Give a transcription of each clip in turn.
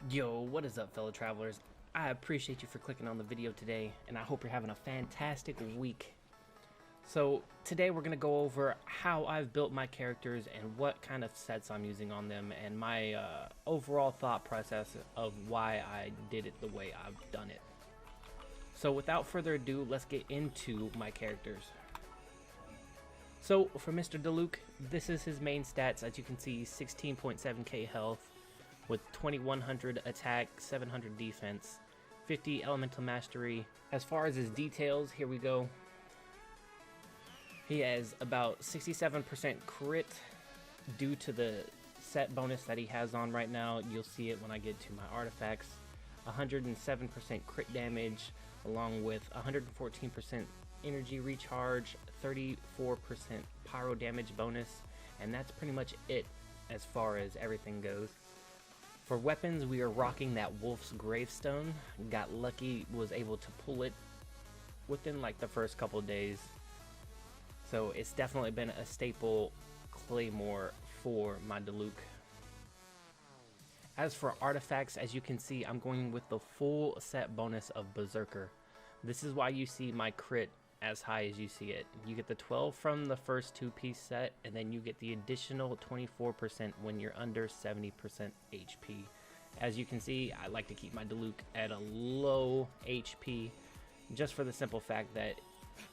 Yo, what is up, fellow travelers? I appreciate you for clicking on the video today, and I hope you're having a fantastic week. So today we're going to go over how I've built my characters and what kind of sets I'm using on them, and my overall thought process of why I did it the way I've done it. So without further ado, let's get into my characters. So for Mr. Diluc, this is his main stats. As you can see, 16.7k health with 2100 attack, 700 defense, 50 elemental mastery. As far as his details, here we go. He has about 67% crit due to the set bonus that he has on right now. You'll see it when I get to my artifacts. 107% crit damage, along with 114% energy recharge, 34% pyro damage bonus, and that's pretty much it as far as everything goes. For weapons, we are rocking that Wolf's Gravestone. Got lucky, was able to pull it within like the first couple days. So it's definitely been a staple claymore for my Diluc. As for artifacts, as you can see, I'm going with the full set bonus of Berserker. This is why you see my crit as high as you see it. You get the 12 from the first two-piece set, and then you get the additional 24% when you're under 70% HP. As you can see, I like to keep my Diluc at a low HP, just for the simple fact that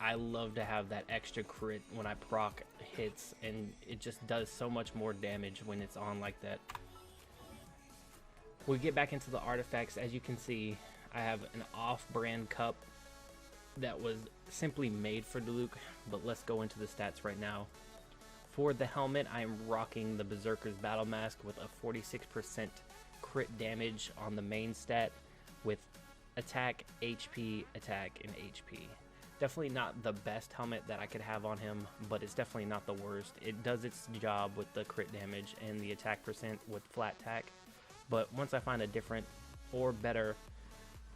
I love to have that extra crit when I proc hits, and it just does so much more damage when it's on like that. We get back into the artifacts. As you can see, I have an off-brand cup that was simply made for Diluc, but let's go into the stats right now. For the helmet, I am rocking the Berserker's Battle Mask with a 46% crit damage on the main stat with attack, HP, attack, and HP. Definitely not the best helmet that I could have on him, but it's definitely not the worst. It does its job with the crit damage and the attack percent with flat tack, but once I find a different or better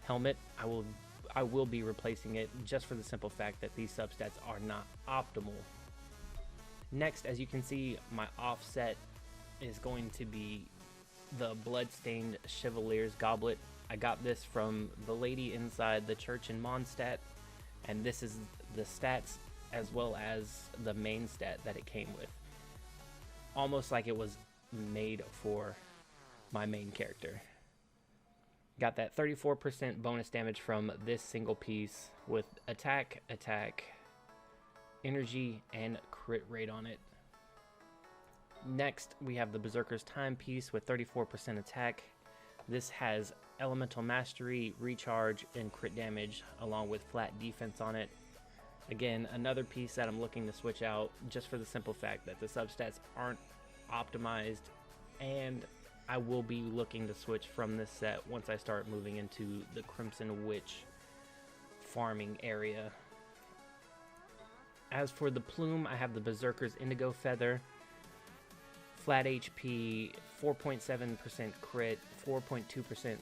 helmet, I will be replacing it, just for the simple fact that these substats are not optimal. Next, as you can see, my offset is going to be the Bloodstained Chevalier's Goblet. I got this from the lady inside the church in Mondstadt, and this is the stats as well as the main stat that it came with. Almost like it was made for my main character. Got that 34% bonus damage from this single piece with attack, energy, and crit rate on it. Next, we have the Berserker's Timepiece with 34% attack. This has elemental mastery, recharge, and crit damage, along with flat defense on it. Again, another piece that I'm looking to switch out, just for the simple fact that the substats aren't optimized, and I will be looking to switch from this set once I start moving into the Crimson Witch farming area. As for the plume, I have the Berserker's Indigo Feather, flat HP, 4.7% crit, 4.2%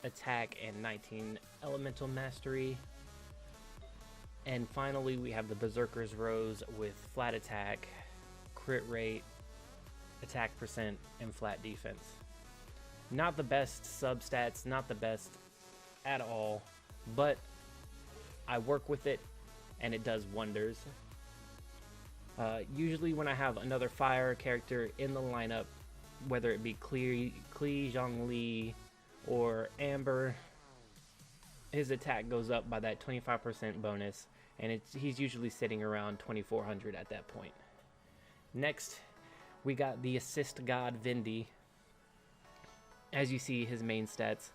attack, and 19 elemental mastery. And finally, we have the Berserker's Rose with flat attack, crit rate, attack percent, and flat defense. Not the best substats, not the best at all, but I work with it and it does wonders. Usually when I have another fire character in the lineup, whether it be Klee, Zhongli, or Amber, his attack goes up by that 25% bonus, and he's usually sitting around 2400 at that point. Next, we got the Assist God Vindy. As you see, his main stats,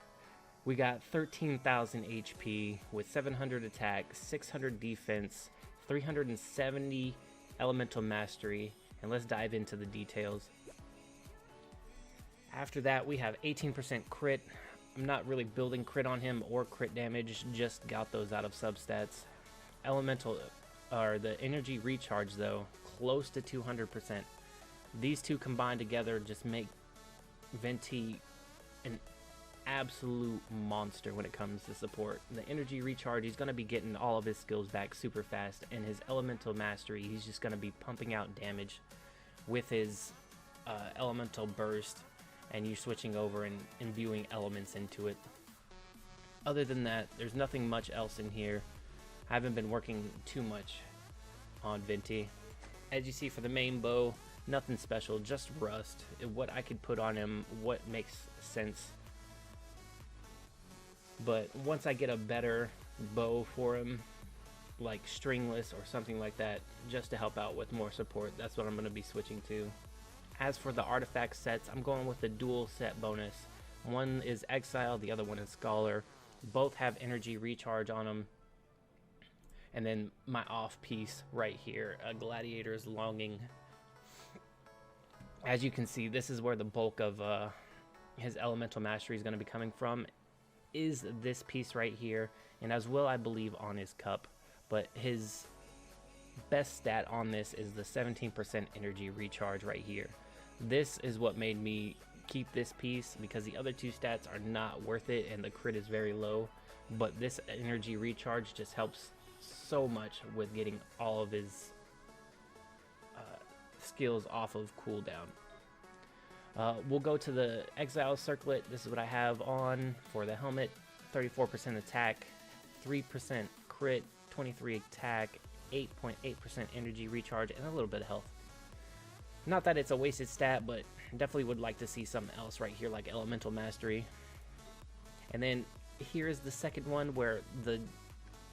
we got 13,000 HP with 700 attack, 600 defense, 370 elemental mastery, and let's dive into the details. After that, we have 18% crit. I'm not really building crit on him or crit damage, just got those out of substats. Elemental, or the energy recharge though, close to 200%. These two combined together just make Venti an absolute monster when it comes to support. The energy recharge, he's going to be getting all of his skills back super fast, and his elemental mastery, he's just going to be pumping out damage with his elemental burst and you're switching over and imbuing elements into it. Other than that, there's nothing much else in here. I haven't been working too much on Venti. As you see, for the main bow, nothing special, just rust. What I could put on him, what makes sense. But once I get a better bow for him, like stringless or something like that, just to help out with more support, that's what I'm going to be switching to. As for the artifact sets, I'm going with the dual set bonus. One is Exile, the other one is Scholar. Both have energy recharge on them. And then my off piece right here, a Gladiator's Longing. As you can see, this is where the bulk of his elemental mastery is going to be coming from, is this piece right here, and as well I believe on his cup. But his best stat on this is the 17% energy recharge right here. This is what made me keep this piece, because the other two stats are not worth it and the crit is very low. But this energy recharge just helps so much with getting all of his skills off of cooldown. We'll go to the Exile Circlet. This is what I have on for the helmet. 34% attack, 3% crit, 23 attack, 8.8% energy recharge, and a little bit of health. Not that it's a wasted stat, but definitely would like to see something else right here, like Elemental Mastery. And then here is the second one where the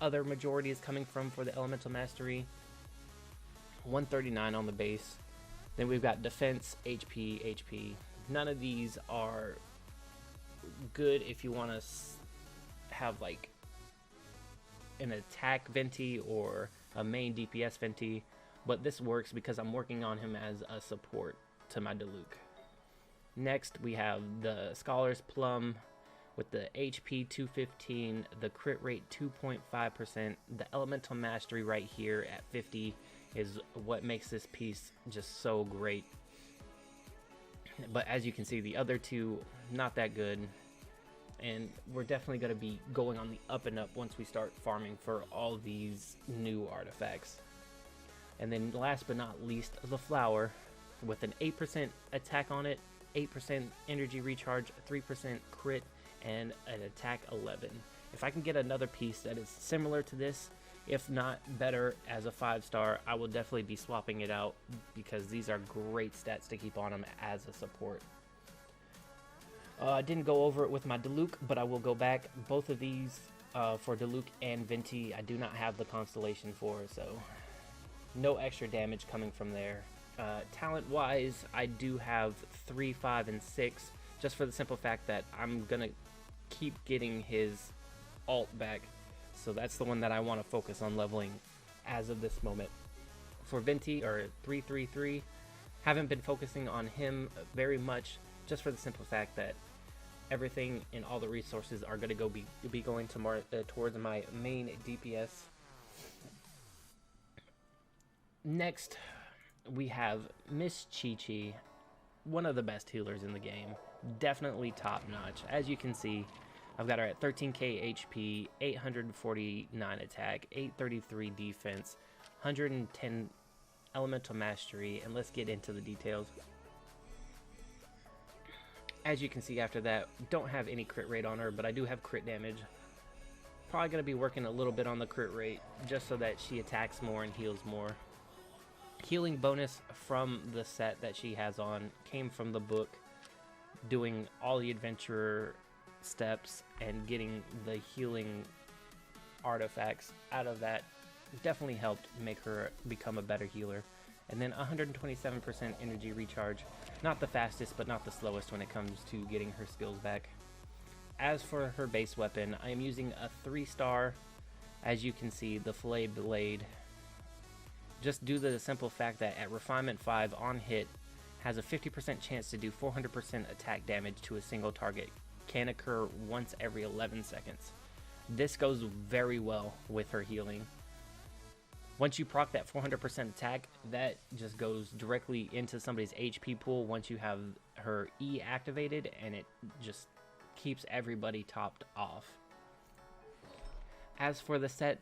other majority is coming from for the Elemental Mastery. 139 on the base. Then we've got Defense, HP. None of these are good if you want to have like an attack Venti or a main DPS Venti, but this works because I'm working on him as a support to my Diluc. Next we have the Scholar's Plum with the HP 215, the crit rate 2.5%, the Elemental Mastery right here at 50 is what makes this piece just so great. But as you can see, the other two, not that good. And we're definitely going to be going on the up and up once we start farming for all these new artifacts. And then last but not least, the Flower with an 8% attack on it, 8% energy recharge, 3% crit, and an attack 11. If I can get another piece that is similar to this, if not better as a 5-star, I will definitely be swapping it out, because these are great stats to keep on them as a support. I didn't go over it with my Diluc, but I will go back. Both of these for Diluc and Venti, I do not have the Constellation for, so no extra damage coming from there. Talent-wise, I do have 3, 5, and 6, just for the simple fact that I'm going to keep getting his alt back. So that's the one that I want to focus on leveling as of this moment. For Venti, or 333, haven't been focusing on him very much, just for the simple fact that everything and all the resources are going to be going to towards my main DPS. Next, we have Miss Chi-Chi, one of the best healers in the game. Definitely top notch. As you can see, I've got her at 13k HP, 849 attack, 833 defense, 110 elemental mastery, and let's get into the details. As you can see after that, don't have any crit rate on her, but I do have crit damage. Probably going to be working a little bit on the crit rate, just so that she attacks more and heals more. Healing bonus from the set that she has on came from the book, doing all the adventurer steps and getting the healing artifacts out of that definitely helped make her become a better healer. And then 127% energy recharge, not the fastest but not the slowest when it comes to getting her skills back. As for her base weapon, I am using a 3-star, as you can see, the Fillet Blade, just due to the simple fact that at Refinement 5 on hit has a 50% chance to do 400% attack damage to a single target. Can occur once every 11 seconds. This goes very well with her healing. Once you proc that 400% attack, that just goes directly into somebody's HP pool once you have her E activated, and it just keeps everybody topped off. As for the set,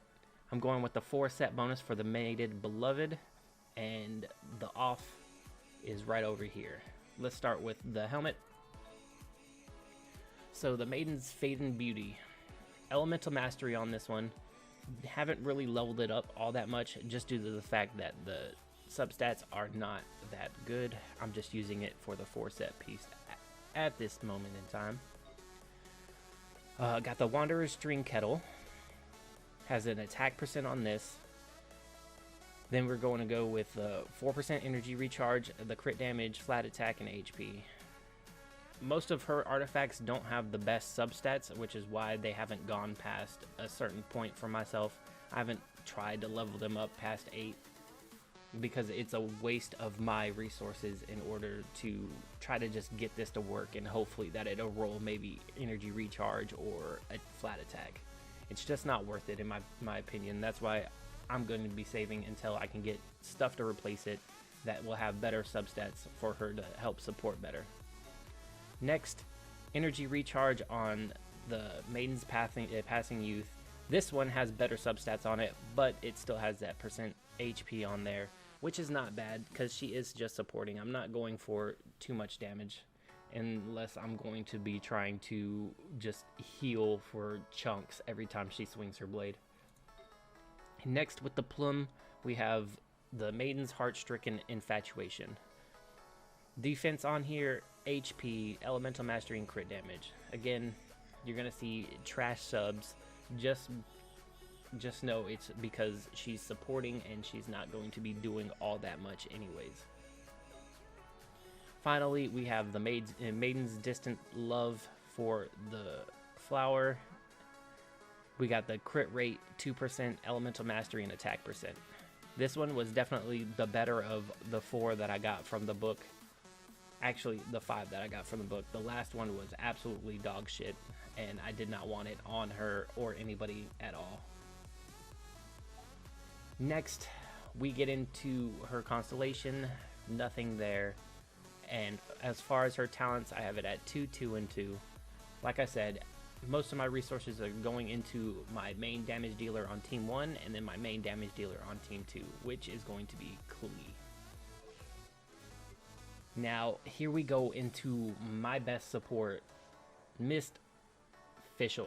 I'm going with the 4-set bonus for the Mated Beloved, and the off is right over here. Let's start with the helmet. So the Maiden's Fate and Beauty. Elemental Mastery on this one. Haven't really leveled it up all that much just due to the fact that the substats are not that good. I'm just using it for the 4-set piece at this moment in time. Got the Wanderer's String Kettle. Has an attack percent on this. Then we're going to go with 4% energy recharge, the crit damage, flat attack, and HP. Most of her artifacts don't have the best substats, which is why they haven't gone past a certain point for myself. I haven't tried to level them up past 8 because it's a waste of my resources in order to try to just get this to work, and hopefully that it'll roll maybe energy recharge or a flat attack. It's just not worth it in my opinion. That's why I'm going to be saving until I can get stuff to replace it that will have better substats for her to help support better. Next, energy recharge on the Maiden's Passing Youth. This one has better substats on it, but it still has that percent HP on there, which is not bad because she is just supporting. I'm not going for too much damage unless I'm going to be trying to just heal for chunks every time she swings her blade. Next, with the Plume, we have the Maiden's Heart-Stricken Infatuation. Defense on here, HP, Elemental Mastery, and crit damage. Again, you're gonna see trash subs. Just know it's because she's supporting and she's not going to be doing all that much anyways. Finally, we have the Maiden's Distant Love for the flower. We got the crit rate, 2%, Elemental Mastery, and attack percent. This one was definitely the better of the 4 that I got from the book. Actually, the 5 that I got from the book. The last one was absolutely dog shit, and I did not want it on her or anybody at all. Next, we get into her constellation. Nothing there. And as far as her talents, I have it at 2, 2, and 2. Like I said, most of my resources are going into my main damage dealer on Team 1 and then my main damage dealer on Team 2, which is going to be Klee. Now, here we go into my best support, Mist Fischl.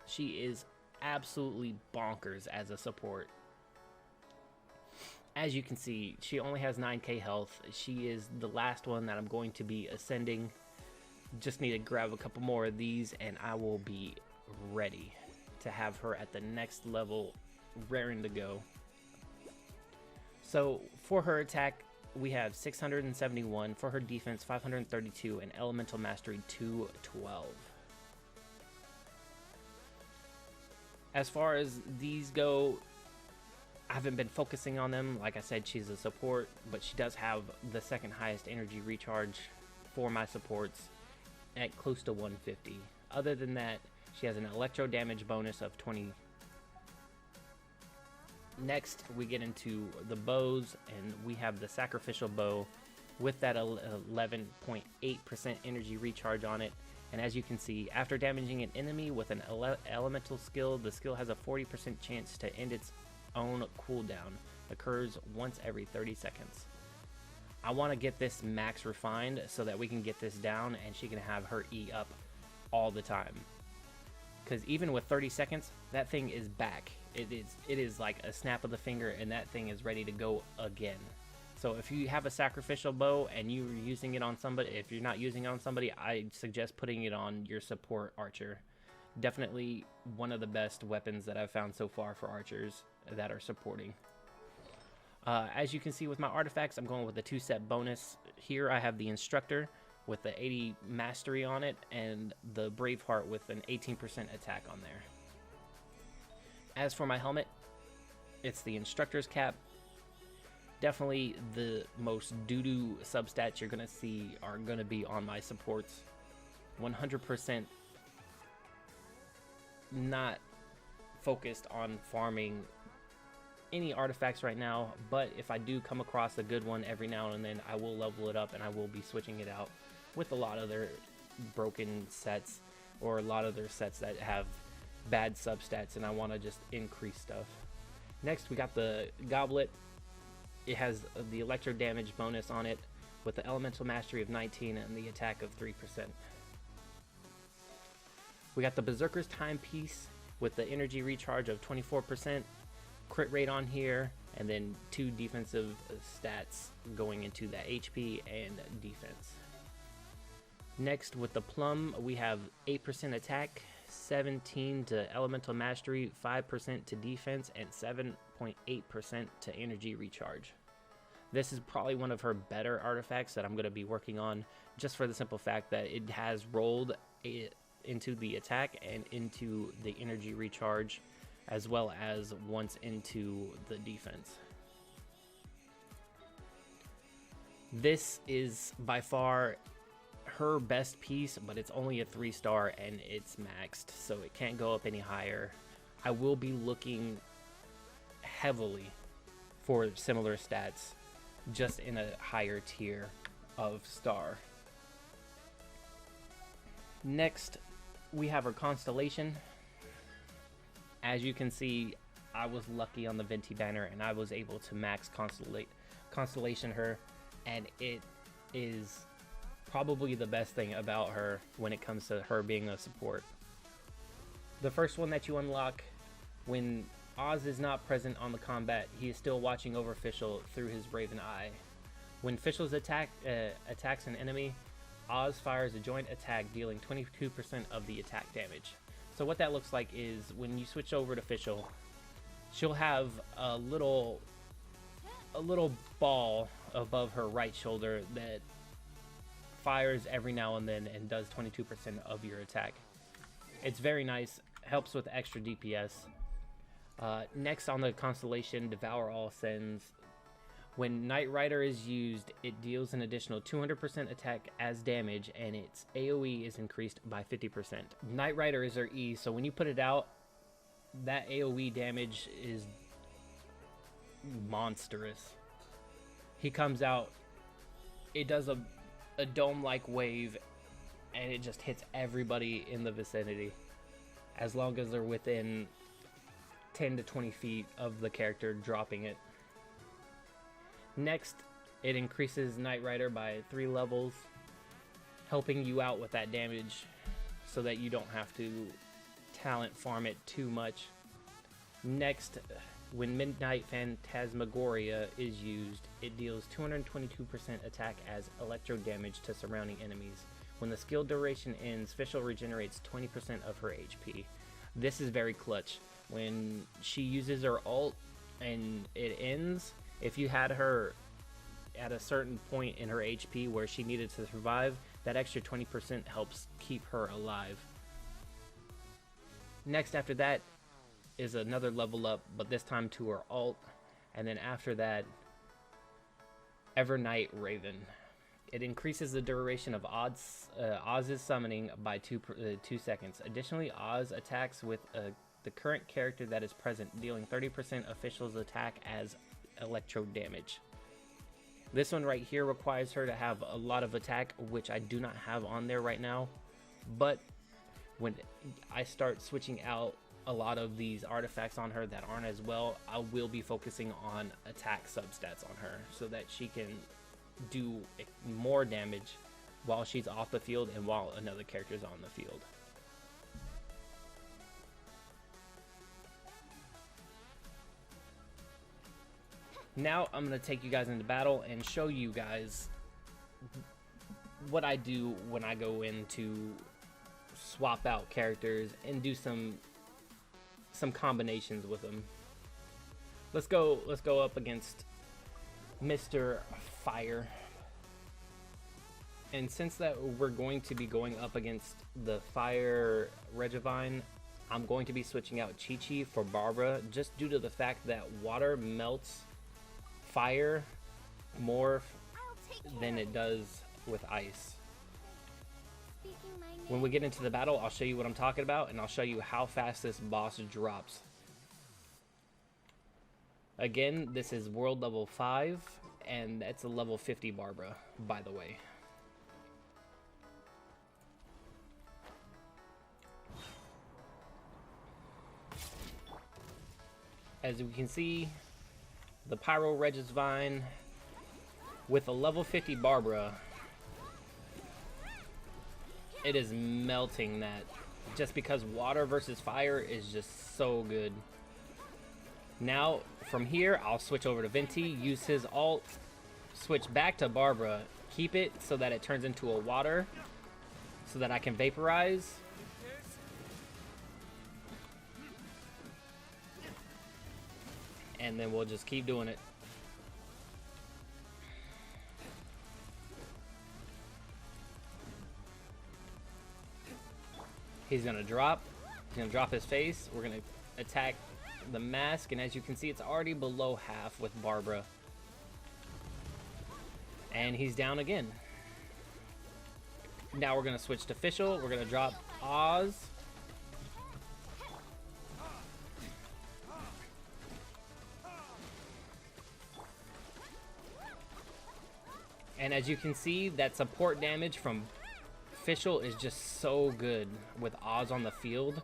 She is absolutely bonkers as a support. As you can see, she only has 9k health. She is the last one that I'm going to be ascending. Just need to grab a couple more of these and I will be ready to have her at the next level, raring to go. So for her attack, we have 671, for her defense 532, and Elemental Mastery 212. As far as these go, I haven't been focusing on them. Like I said, she's a support, but she does have the second highest energy recharge for my supports at close to 150. Other than that, she has an electro damage bonus of 20. Next, we get into the bows, and we have the Sacrificial Bow with that 11.8% energy recharge on it. And as you can see, after damaging an enemy with an elemental skill, the skill has a 40% chance to end its own cooldown. Occurs once every 30 seconds. I want to get this max refined so that we can get this down and she can have her E up all the time. Because even with 30 seconds, that thing is back. It is like a snap of the finger and that thing is ready to go again. So if you have a Sacrificial Bow and you're using it on somebody, if you're not using it on somebody, I suggest putting it on your support archer. Definitely one of the best weapons that I've found so far for archers that are supporting. As you can see with my artifacts, I'm going with a 2-set bonus. Here I have the Instructor with the 80 Mastery on it and the Braveheart with an 18% attack on there. As for my helmet, it's the Instructor's Cap. Definitely the most doo-doo substats you're going to see are going to be on my supports. 100% not focused on farming any artifacts right now, but if I do come across a good one every now and then, I will level it up and I will be switching it out with a lot of their broken sets or a lot of their sets that have bad substats and I want to just increase stuff. Next, we got the Goblet. It has the electro damage bonus on it with the elemental mastery of 19 and the attack of 3%. We got the Berserker's Timepiece with the energy recharge of 24%, crit rate on here, and then 2 defensive stats going into the HP and defense. Next, with the Plum, we have 8% attack, 17 to elemental mastery, 5% to defense, and 7.8% to energy recharge. This is probably one of her better artifacts that I'm going to be working on, just for the simple fact that it has rolled into the attack and into the energy recharge, as well as once into the defense. This is by far her best piece, but it's only a 3-star and it's maxed, so it can't go up any higher. I will be looking heavily for similar stats, just in a higher tier of star. Next, we have our Constellation. As you can see, I was lucky on the Venti banner and I was able to max Constellation her, and it is probably the best thing about her when it comes to her being a support. The first one that you unlock, when Oz is not present on the combat, he is still watching over Fischl through his Raven Eye. When Fischl's attacks an enemy, Oz fires a joint attack dealing 22% of the attack damage. So what that looks like is when you switch over to Fischl, she'll have a little ball above her right shoulder that fires every now and then and does 22% of your attack. It's very nice, helps with extra DPS. Next on the Constellation, Devour All Sins. When Knight Rider is used, it deals an additional 200% attack as damage, and its AoE is increased by 50%. Knight Rider is her E, so when you put it out, that AoE damage is monstrous. He comes out, it does a dome-like wave, and it just hits everybody in the vicinity, as long as they're within 10 to 20 feet of the character dropping it. Next, it increases Knight Rider by 3 levels, helping you out with that damage so that you don't have to talent farm it too much. Next, when Midnight Phantasmagoria is used, it deals 222% attack as electro damage to surrounding enemies. When the skill duration ends, Fischl regenerates 20% of her HP. This is very clutch. When she uses her ult and it ends, if you had her at a certain point in her HP where she needed to survive, that extra 20% helps keep her alive. Next after that is another level up, but this time to her ult, and then after that, Evernight Raven. It increases the duration of Oz's summoning by 2 seconds. Additionally, Oz attacks with the current character that is present, dealing 30% of Fischl's attack as electro damage. This one right here requires her to have a lot of attack, which I do not have on there right now, but when I start switching out a lot of these artifacts on her that aren't as well, I will be focusing on attack substats on her so that she can do more damage while she's off the field and while another character is on the field. Now I'm going to take you guys into battle and show you guys what I do when I go in to swap out characters and do some combinations with them. Let's go up against Mr. Fire. And since that we're going to be going up against the Fire Regivine, I'm going to be switching out Chi-Chi for Barbara, just due to the fact that water melts fire more than it does with ice. When we get into the battle, I'll show you what I'm talking about, and I'll show you how fast this boss drops. Again, this is world level 5, and that's a level 50 Barbara, by the way. As we can see, the Pyro Regivine with a level 50 Barbara, it is melting that just because water versus fire is just so good. Now, from here, I'll switch over to Venti, use his ult, switch back to Barbara, keep it so that it turns into a water, so that I can vaporize. And then we'll just keep doing it. He's gonna drop. He's gonna drop his face. We're gonna attack the mask, and as you can see, it's already below half with Barbara. And he's down again. Now we're gonna switch to Fischl. We're gonna drop Oz. And as you can see, that support damage from Fischl is just so good with Oz on the field.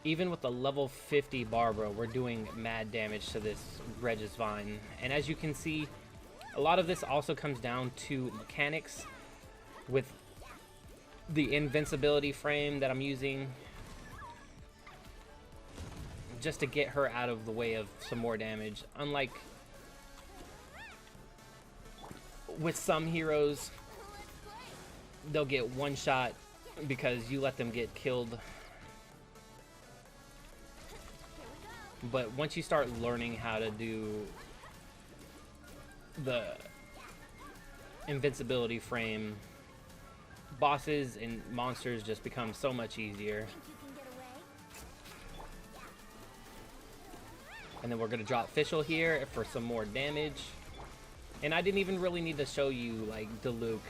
Even with the level 50 Barbara, we're doing mad damage to this Regis Vine. And as you can see, a lot of this also comes down to mechanics with the invincibility frame that I'm using just to get her out of the way of some more damage. Unlike with some heroes, they'll get one shot because you let them get killed. But once you start learning how to do the invincibility frame, bosses and monsters just become so much easier. And then we're gonna drop Fischl here for some more damage. And I didn't even really need to show you like Diluc.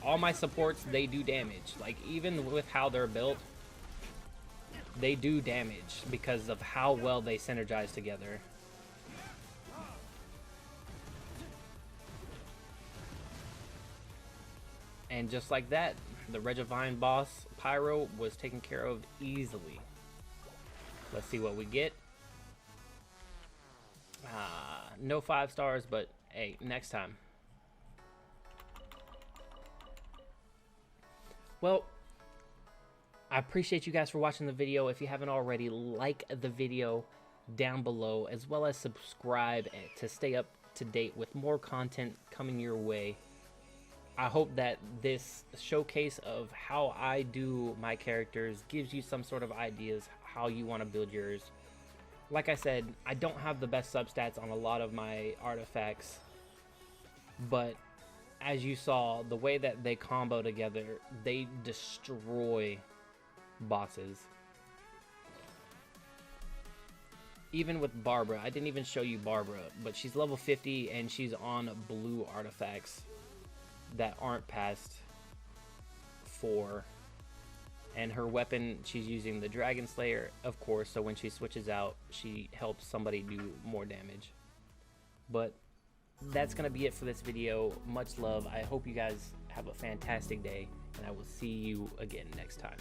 All my supports, they do damage. Like even with how they're built, they do damage because of how well they synergize together. And just like that, the Regivine boss, Pyro, was taken care of easily. Let's see what we get. No 5 stars, but hey, next time. Well, I appreciate you guys for watching the video. If you haven't already, like the video down below, as well as subscribe to stay up to date with more content coming your way. I hope that this showcase of how I do my characters gives you some sort of ideas how you want to build yours. Like I said, I don't have the best substats on a lot of my artifacts, but as you saw, the way that they combo together, they destroy bosses. Even with Barbara, I didn't even show you Barbara, but she's level 50 and she's on blue artifacts that aren't past 4. And her weapon, she's using the Dragon Slayer, of course, so when she switches out, she helps somebody do more damage. But that's gonna be it for this video. Much love. I hope you guys have a fantastic day, and I will see you again next time.